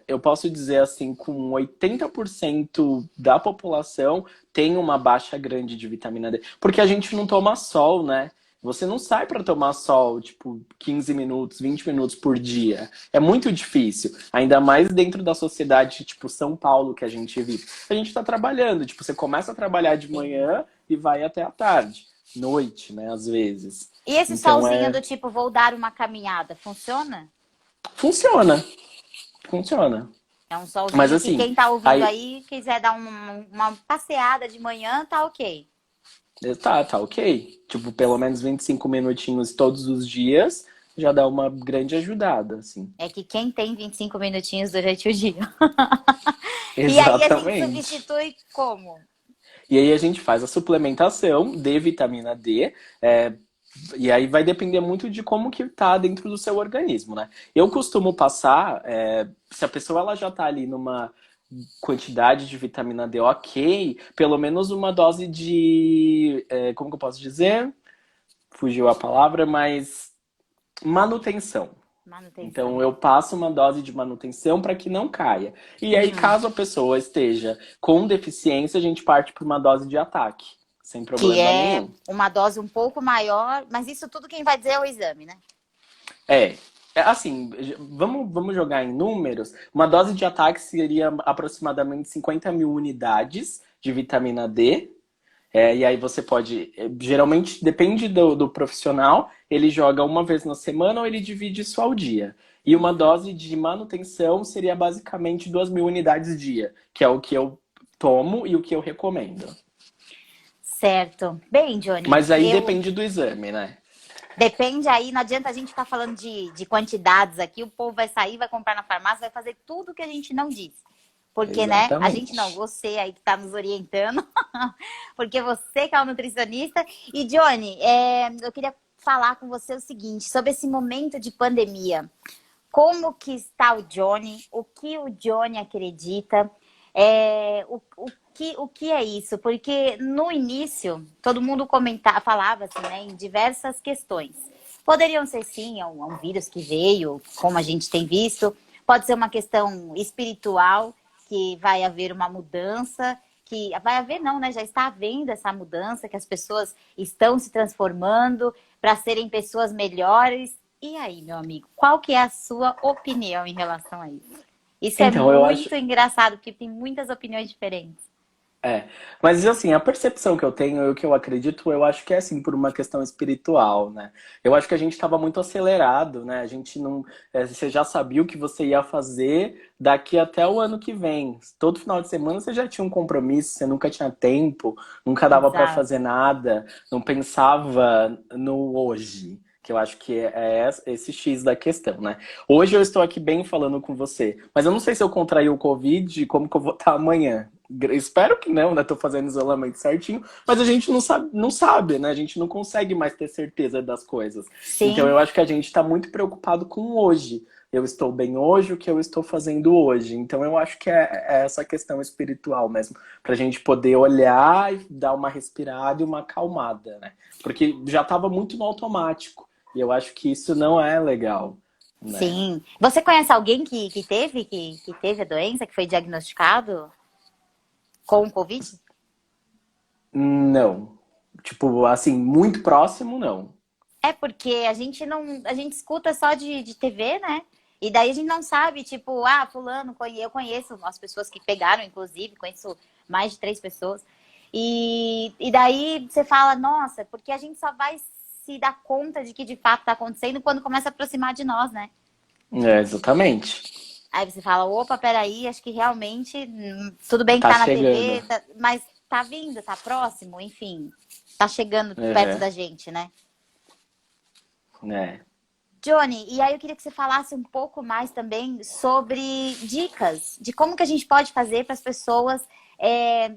Eu posso dizer assim, com 80% da população tem uma baixa grande de vitamina D. Porque a gente não toma sol, né? Você não sai para tomar sol, tipo, 15 minutos, 20 minutos por dia. É muito difícil. Ainda mais dentro da sociedade, tipo, São Paulo, que a gente vive. A gente tá trabalhando, tipo, você começa a trabalhar de Sim. manhã e vai até a tarde noite, né, às vezes. E esse Então solzinho do tipo, vou dar uma caminhada, funciona? funciona, funciona. É um Mas solzinho que assim, quem tá ouvindo aí aí quiser dar uma passeada de manhã, tá ok. tá ok. Tipo, pelo menos 25 minutinhos todos os dias já dá uma grande ajudada, assim. É que quem tem 25 minutinhos durante o dia. E aí a gente Exatamente. substitui como? E aí a gente faz a suplementação de vitamina D, e aí vai depender muito de como que tá dentro do seu organismo, né? Eu costumo passar, se a pessoa ela já tá ali numa quantidade de vitamina D ok, pelo menos uma dose de, como que eu posso dizer? Fugiu a palavra, mas manutenção. Então Manutenção. eu passo uma dose de manutenção para que não caia. E aí, Uhum. caso a pessoa esteja com deficiência, a gente parte para uma dose de ataque, sem Que problema é nenhum. uma dose um pouco maior, mas isso tudo quem vai dizer é o exame, né? É, assim, vamos jogar em números. Uma dose de ataque seria aproximadamente 50 mil unidades de vitamina D. E aí você pode. Geralmente depende do profissional, ele joga uma vez na semana ou ele divide isso ao dia. E uma dose de manutenção seria basicamente 2.000 unidades dia, que é o que eu tomo e o que eu recomendo. Certo. Bem, Johnny, Mas aí eu depende do exame, né? depende aí, não adianta a gente ficar falando de quantidades aqui, o povo vai sair, vai comprar na farmácia, vai fazer tudo que a gente não disse. Porque, né? A gente não, Exatamente. você aí que tá nos orientando, porque você que é o nutricionista. E, Johnny, eu queria falar com você o seguinte, sobre esse momento de pandemia. como que está o Johnny, o que o Johnny acredita, o que é isso? Porque no início, todo mundo falava assim, né, em diversas questões. Poderiam ser, sim, um vírus que veio, como a gente tem visto. Pode ser uma questão espiritual, que vai haver uma mudança, que vai haver não, né? Já está havendo essa mudança, que as pessoas estão se transformando para serem pessoas melhores. E aí, meu amigo, qual que é a sua opinião em relação a isso? Isso é Então, eu acho. muito engraçado, porque tem muitas opiniões diferentes. É, mas assim, a percepção que eu tenho e o que eu acredito, eu acho que é assim, por uma questão espiritual, né? Eu acho que a gente estava muito acelerado, né? A gente não. Você já sabia o que você ia fazer daqui até o ano que vem. Todo final de semana você já tinha um compromisso, você nunca tinha tempo, nunca dava para Exato. fazer nada, não pensava no hoje. Que eu acho que é esse X da questão, né? Hoje eu estou aqui bem falando com você, mas eu não sei se eu contraí o Covid, como que eu vou estar amanhã. Espero que não, né? Tô fazendo isolamento certinho, mas a gente não sabe, né? A gente não consegue mais ter certeza das coisas. Então Sim, eu acho que a gente está muito preocupado com o hoje. Eu estou bem hoje, o que eu estou fazendo hoje. Então eu acho que é essa questão espiritual mesmo, pra gente poder olhar e dar uma respirada e uma acalmada, né? Porque já estava muito no automático. E eu acho que isso não é legal, né? sim. Você conhece alguém que teve a doença, que foi diagnosticado com o Covid? Não. Tipo, assim, muito próximo, não. É porque a gente não, a gente escuta só de TV, né? E daí a gente não sabe, tipo, ah, fulano, eu conheço as pessoas que pegaram, inclusive, conheço mais de 3 pessoas. E daí você fala, nossa, porque a gente só vai se dar conta de que de fato está acontecendo quando começa a aproximar de nós, né? É, exatamente. Aí você fala, opa, peraí, acho que realmente, tudo bem que Tá tá na chegando. TV, mas tá vindo, tá próximo, enfim, tá chegando perto Uhum. da gente, né? É. Johnny, e aí eu queria que você falasse um pouco mais também sobre dicas de como que a gente pode fazer para as pessoas.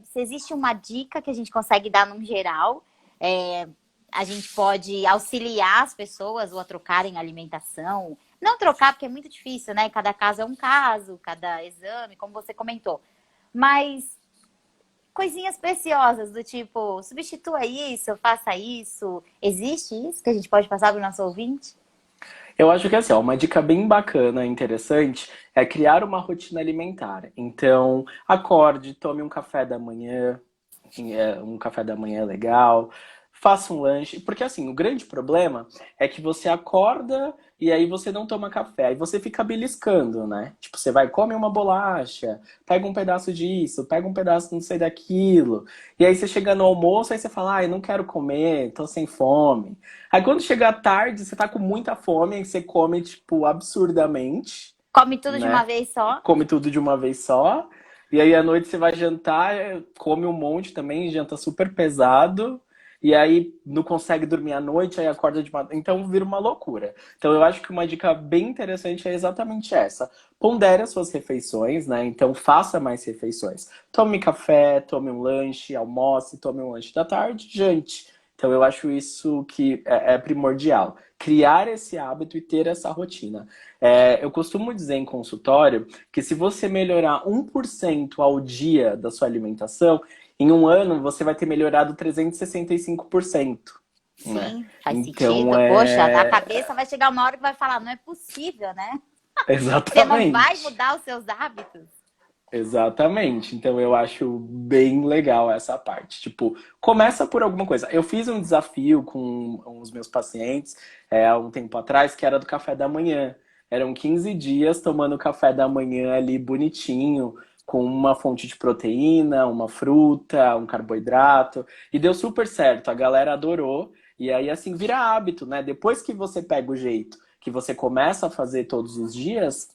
Se existe uma dica que a gente consegue dar num geral, é, a gente pode auxiliar as pessoas ou a trocarem alimentação. Não trocar, porque é muito difícil, né? Cada caso é um caso, cada exame, como você comentou. Mas coisinhas preciosas do tipo, substitua isso, faça isso. Existe isso que a gente pode passar para o nosso ouvinte? Eu acho que assim, ó, uma dica bem bacana, interessante, é criar uma rotina alimentar. Então, acorde, tome um café da manhã, um café da manhã legal, faça um lanche, porque assim, o grande problema é que você acorda e aí você não toma café, aí você fica beliscando, né? Tipo, você vai comer uma bolacha, pega um pedaço disso, pega um pedaço não sei daquilo, e aí você chega no almoço, aí você fala, ai, não quero comer, tô sem fome. Aí quando chega à tarde, você tá com muita fome, aí você come, tipo, absurdamente, Come tudo de uma né? vez só? Come tudo de uma vez só. E aí à noite você vai jantar, come um monte também, janta super pesado. E aí não consegue dormir à noite, aí acorda de madrugada. Então vira uma loucura. Então eu acho que uma dica bem interessante é exatamente essa. Pondere as suas refeições, né? Então faça mais refeições. Tome café, tome um lanche, almoce, tome um lanche da tarde, jante. Então eu acho isso que é primordial. Criar esse hábito e ter essa rotina. Eu costumo dizer em consultório que se você melhorar 1% ao dia da sua alimentação, em um ano você vai ter melhorado 365%, né? Sim, faz Então sentido. Poxa, a cabeça vai chegar uma hora que vai falar, não é possível, né? Você não vai Exatamente. mudar os seus hábitos? Exatamente. Então eu acho bem legal essa parte. Tipo, começa por alguma coisa. Eu fiz um desafio com os meus pacientes há um tempo atrás, que era do café da manhã. Eram 15 dias tomando café da manhã ali bonitinho, com uma fonte de proteína, uma fruta, um carboidrato. E deu super certo. A galera adorou. E aí, assim, vira hábito, né? Depois que você pega o jeito, que você começa a fazer todos os dias,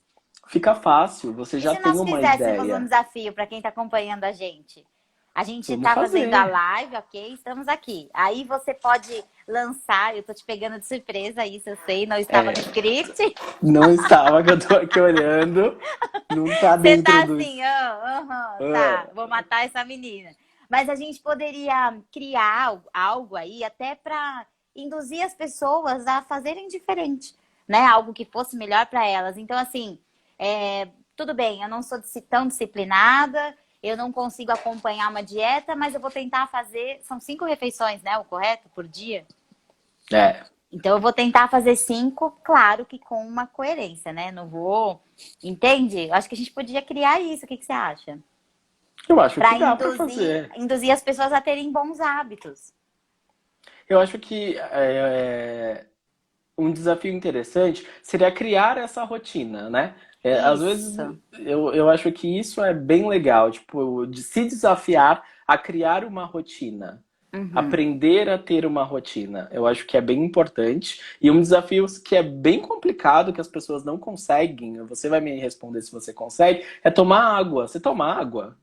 fica fácil, você E já se tem nós uma fizéssemos um ideia. desafio para quem está acompanhando a gente? A gente Vamos está fazendo a fazer. live, ok? Estamos aqui. Aí você pode lançar, eu tô te pegando de surpresa, isso eu sei, não estava no É, script. não estava, que eu tô aqui olhando. Não tá Você dentro tá dos. assim, ah, aham, tá, Ah, vou matar essa menina. Mas a gente poderia criar algo aí até para induzir as pessoas a fazerem diferente, né? Algo que fosse melhor para elas. Então, assim, tudo bem, eu não sou tão disciplinada, eu não consigo acompanhar uma dieta, mas eu vou tentar fazer. São 5 refeições, né? O correto por dia? É, Então, eu vou tentar fazer 5, claro que com uma coerência, né? Não vou. Entende? Eu acho que a gente podia criar isso. O que você acha? eu acho que Para dá pra induzir, fazer. induzir as pessoas a terem bons hábitos. Eu acho que um desafio interessante seria criar essa rotina, né? Às vezes Isso. eu acho que isso é bem legal, tipo, de se desafiar a criar uma rotina. Uhum. Aprender a ter uma rotina. Eu acho que é bem importante. E um desafio que é bem complicado, que as pessoas não conseguem, você vai me responder se você consegue, é tomar água. Você toma água?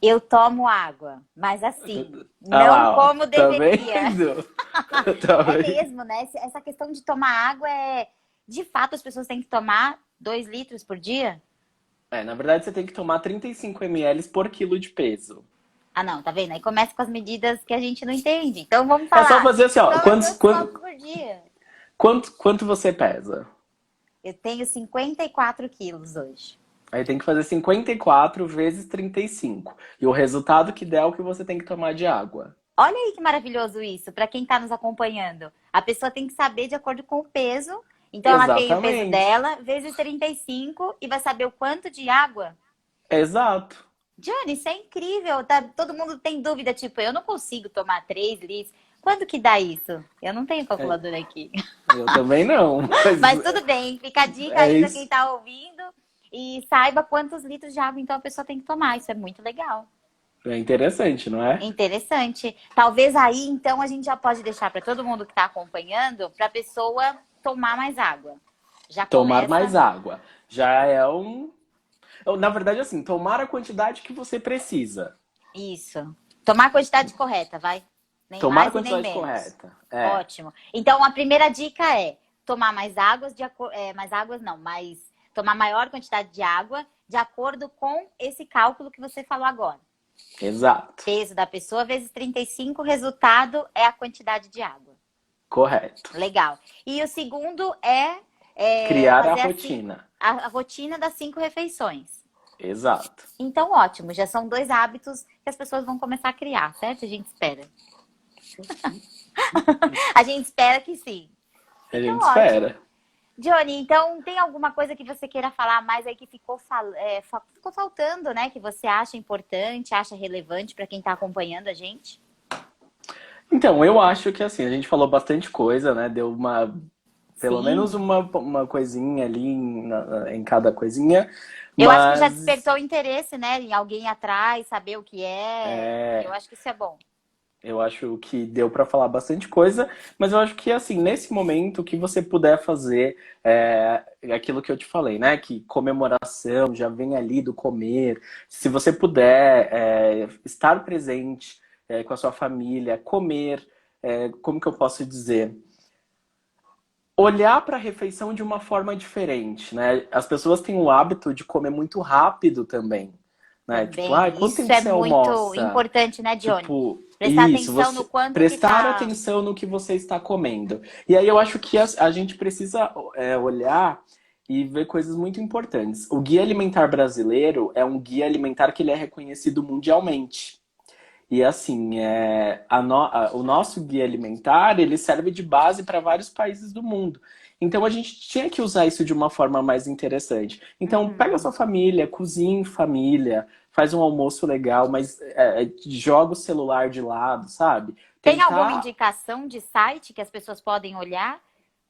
Eu tomo água, mas assim, Ah não lá, ó. como Tá deveria. vendo? Tá É vendo? mesmo, né? Essa questão de tomar água é. De fato, as pessoas têm que tomar 2 litros por dia? Na verdade, você tem que tomar 35 ml por quilo de peso. Ah, não, tá vendo? Aí começa com as medidas que a gente não entende. Então vamos É só falar. fazer assim, ó. Toma 2 copos por dia. Quanto você pesa? Eu tenho 54 quilos hoje. Aí tem que fazer 54 vezes 35. E o resultado que der é o que você tem que tomar de água. Olha aí que maravilhoso isso, para quem está nos acompanhando. A pessoa tem que saber de acordo com o peso. Então ela tem o peso Exatamente. dela, vezes 35 e vai saber o quanto de água. Exato. Johnny, isso é incrível. Tá? Todo mundo tem dúvida, tipo, eu não consigo tomar 3 litros. Quanto que dá isso? Eu não tenho É, calculadora aqui. eu também não, mas Mas tudo bem, fica a dica é aí para quem isso. está ouvindo e saiba quantos litros de água então a pessoa tem que tomar. Isso é muito legal. É interessante, não é? Interessante. Talvez aí, então, a gente já pode deixar para todo mundo que está acompanhando, para a pessoa tomar mais água. Já Tomar mais começa água. Já é um. Na verdade, assim, tomar a quantidade que você precisa. isso. Tomar a quantidade correta, vai. Nem Tomar a mais e nem quantidade menos. correta. É, Ótimo. Então, a primeira dica é tomar mais águas, mais águas não, mas tomar maior quantidade de água de acordo com esse cálculo que você falou agora. exato. Peso da pessoa vezes 35, resultado é a quantidade de água. Correto. Legal. E o segundo é Criar a fazer rotina. a rotina das 5 refeições. Exato. Então, ótimo. Já são 2 hábitos que as pessoas vão começar a criar, certo? A gente espera. A gente espera que sim. A Então, gente ótimo. espera. Johnny, então tem alguma coisa que você queira falar mais aí que ficou faltando, né? Que você acha importante, acha relevante para quem está acompanhando a gente? Então, eu acho que assim, a gente falou bastante coisa, né? Deu pelo menos Sim. uma coisinha ali em cada coisinha, Eu acho que já mas despertou interesse, né? Em alguém atrás, saber o que é. Eu é, acho que isso é bom. eu acho que deu para falar bastante coisa, mas eu acho que assim, nesse momento, o que você puder fazer é aquilo que eu te falei, né? Que comemoração já vem ali do comer. Se você puder estar presente com a sua família, comer, como que eu posso dizer? Olhar para a refeição de uma forma diferente, né? As pessoas têm o hábito de comer muito rápido também, né? Tipo, Também. quanto Isso tempo é você muito almoça? importante, né, Johnny? Tipo, Prestar isso, atenção no você quanto que prestar tá. atenção no que você está comendo. E aí eu acho que a gente precisa olhar e ver coisas muito importantes. O Guia Alimentar Brasileiro é um guia alimentar que ele é reconhecido mundialmente. E assim, o nosso guia alimentar, ele serve de base para vários países do mundo. Então a gente tinha que usar isso de uma forma mais interessante. Então pega a Uhum. sua família, cozinhe em família, faz um almoço legal, mas joga o celular de lado, sabe? Tem alguma Tentar indicação de site que as pessoas podem olhar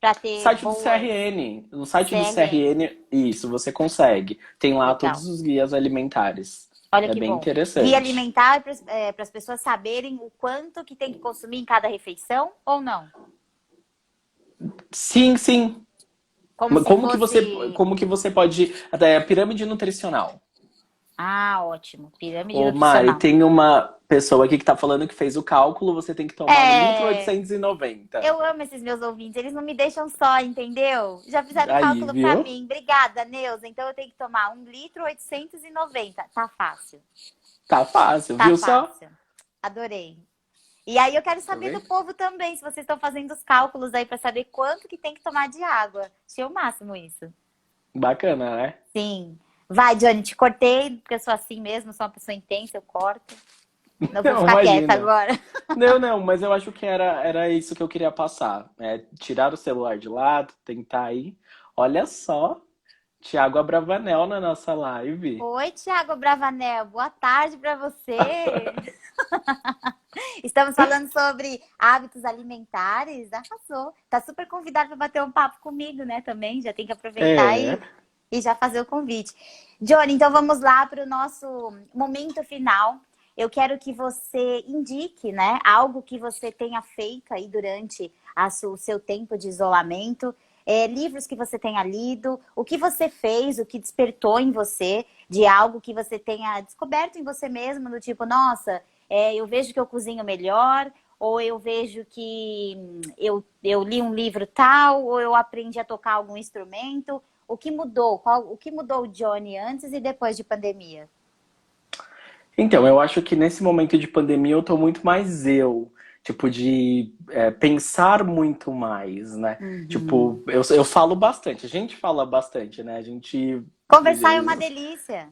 para ter site do boas CRN. No site do CRM? CRN, isso, você consegue. Tem lá Legal. todos os guias alimentares. Olha É que bem bom. Guia interessante. alimentar para as pessoas saberem o quanto que tem que consumir em cada refeição ou não? Sim, sim. Como se Como que você, fosse. como que você pode. Até a pirâmide nutricional. Ah, ótimo. Pirâmide Ô, Mari, nutricional. tem uma pessoa aqui que tá falando que fez o cálculo, você tem que tomar 1,890 É. litro. Eu amo esses meus ouvintes, eles não me deixam só, entendeu? Já fizeram o Aí, cálculo para viu? mim. Obrigada, Neuza. Então eu tenho que tomar 1,890 litro. Tá fácil. Tá fácil, Tá viu só? fácil. Adorei. E aí eu quero Tá saber do vendo? povo também, se vocês estão fazendo os cálculos aí para saber quanto que tem que tomar de água. Achei o máximo isso. Bacana, né? Sim. Vai, Johnny, te cortei, porque eu sou assim mesmo, sou uma pessoa intensa, eu corto. Não vou Não, ficar quieta imagina. agora. Não, não, mas eu acho que era isso que eu queria passar. É, tirar o celular de lado, tentar ir. Olha só, Thiago Abravanel na nossa live. Oi, Thiago Bravanel, boa tarde para você. Estamos falando sobre hábitos alimentares. Arrasou. Tá super convidado para bater um papo comigo, né? Também já tem que aproveitar É. e já fazer o convite. Johnny, então vamos lá para o nosso momento final. Eu quero que você indique, né, algo que você tenha feito aí durante o seu tempo de isolamento, livros que você tenha lido, o que você fez, o que despertou em você de algo que você tenha descoberto em você mesmo, do tipo, nossa, eu vejo que eu cozinho melhor, ou eu vejo que eu li um livro tal, ou eu aprendi a tocar algum instrumento. O que mudou? O que mudou o Johnny antes e depois de pandemia? Então, eu acho que nesse momento de pandemia eu tô muito mais eu. Tipo, de pensar muito mais, né? Uhum. Tipo, eu falo bastante, a gente fala bastante, né? A gente. Conversar é uma delícia.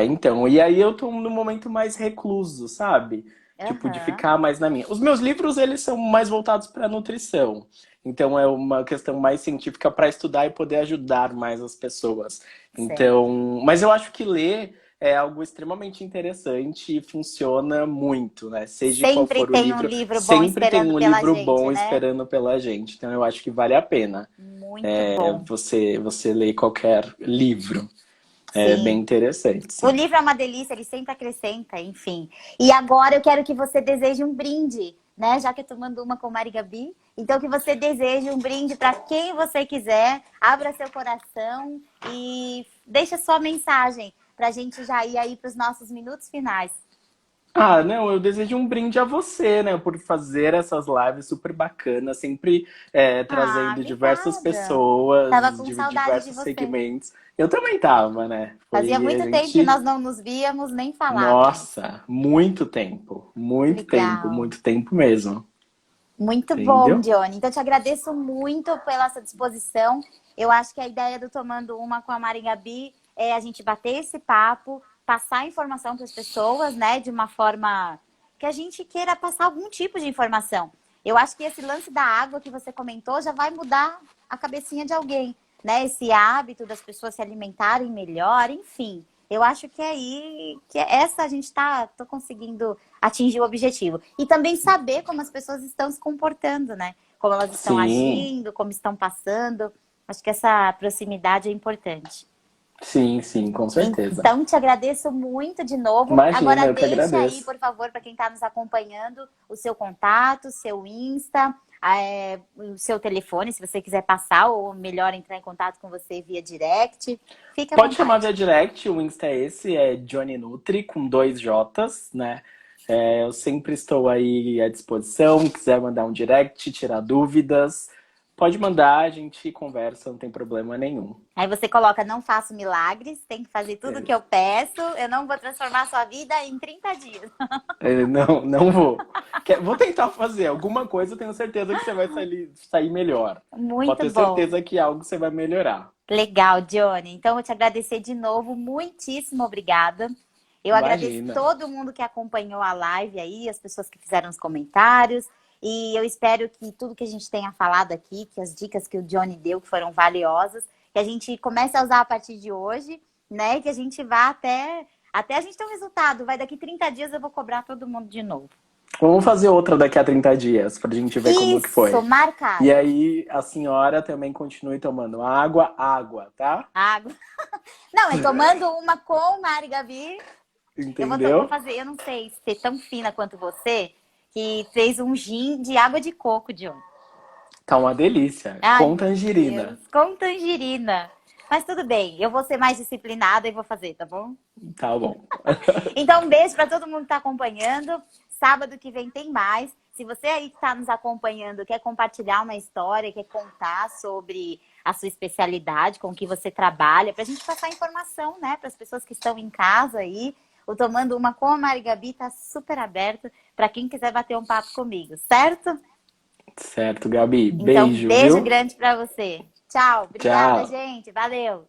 Então, e aí eu tô num momento mais recluso, sabe? Tipo, de Aham, ficar mais na minha. Os meus livros, eles são mais voltados para nutrição. Então, é uma questão mais científica para estudar e poder ajudar mais as pessoas. certo. Então, mas eu acho que ler é algo extremamente interessante e funciona muito, né? Seja qual Sempre for o tem um livro, livro bom sempre tem esperando um pela livro gente, bom né? esperando pela gente. Então, eu acho que vale a pena Muito bom. você ler qualquer livro. É bem Sim. interessante, O sim. livro é uma delícia, ele sempre acrescenta, enfim. E agora eu quero que você deseje um brinde, né? Já que eu tô tomando uma com Mari Gabi, então que você deseje um brinde para quem você quiser, abra seu coração e deixa sua mensagem para a gente já ir aí para os nossos minutos finais. Ah, não, eu desejo um brinde a você, né, por fazer essas lives super bacanas, sempre Ah, trazendo diversas obrigada. Tava pessoas com de saudade de diversos você. segmentos. Eu também tava, né? Fazia Foi a muito tempo que gente, nós não nos víamos nem falávamos. nossa, Legal. muito tempo mesmo. Muito bom, Entendeu? Johnny. Então, eu te agradeço muito pela sua disposição. Eu acho que a ideia do Tomando Uma com a Mari Gabi é a gente bater esse papo, passar informação para as pessoas, né, de uma forma que a gente queira passar algum tipo de informação. Eu acho que esse lance da água que você comentou já vai mudar a cabecinha de alguém, né? Esse hábito das pessoas se alimentarem melhor, enfim. Eu acho que é aí que essa a gente tô conseguindo atingir o objetivo. E também saber como as pessoas estão se comportando, né? Como elas estão Sim, agindo, como estão passando. Acho que essa proximidade é importante. sim, sim, com certeza. Então, te agradeço muito de novo. Agora, Imagina, eu que deixe aí, agradeço. por favor, para quem está nos acompanhando, o seu contato, seu Insta, o seu telefone, se você quiser passar, ou melhor, entrar em contato com você via direct. Fique à Pode chamar vontade. via direct, o Insta é esse, é Johnny Nutri, com dois J's, né? Eu sempre estou aí à disposição, quiser mandar um direct, tirar dúvidas, pode mandar, a gente conversa, não tem problema nenhum. Aí você coloca, não faço milagres, tem que fazer tudo o que eu peço, eu não vou transformar a sua vida em 30 dias. Não, não vou. Vou tentar fazer alguma coisa, eu tenho certeza que você vai sair melhor. Pode Muito ter bom. certeza que algo você vai melhorar. Legal, Johnny. Então, eu vou te agradecer de novo. Muitíssimo obrigada. Eu agradeço Imagina. todo mundo que acompanhou a live aí, as pessoas que fizeram os comentários. E eu espero que tudo que a gente tenha falado aqui, que as dicas que o Johnny deu, que foram valiosas, que a gente comece a usar a partir de hoje, né? E que a gente vá até a gente ter um resultado. Vai daqui 30 dias eu vou cobrar todo mundo de novo. Vamos fazer outra daqui a 30 dias, pra gente ver como que Isso, foi. E marcado. aí, a senhora também continue tomando água, tá? Água. Não, é tomando uma com Mari Gabi. Vou Entendeu? fazer, eu não sei ser tão fina quanto você, que fez um gin de água de coco, John. Tá uma delícia. Ai, Com meu Deus, tangerina. com tangerina. Mas tudo bem, eu vou ser mais disciplinada e vou fazer, tá bom? Tá bom. Então, um beijo para todo mundo que está acompanhando. Sábado que vem tem mais. Se você aí que está nos acompanhando quer compartilhar uma história, quer contar sobre a sua especialidade, com o que você trabalha, para a gente passar informação, né, para as pessoas que estão em casa aí. o Tomando Uma com a Mari Gabi tá super aberto para quem quiser bater um papo comigo, certo? Certo, Gabi. Então, Beijo, beijo viu? grande para você. Tchau, obrigada, Tchau. gente. Valeu.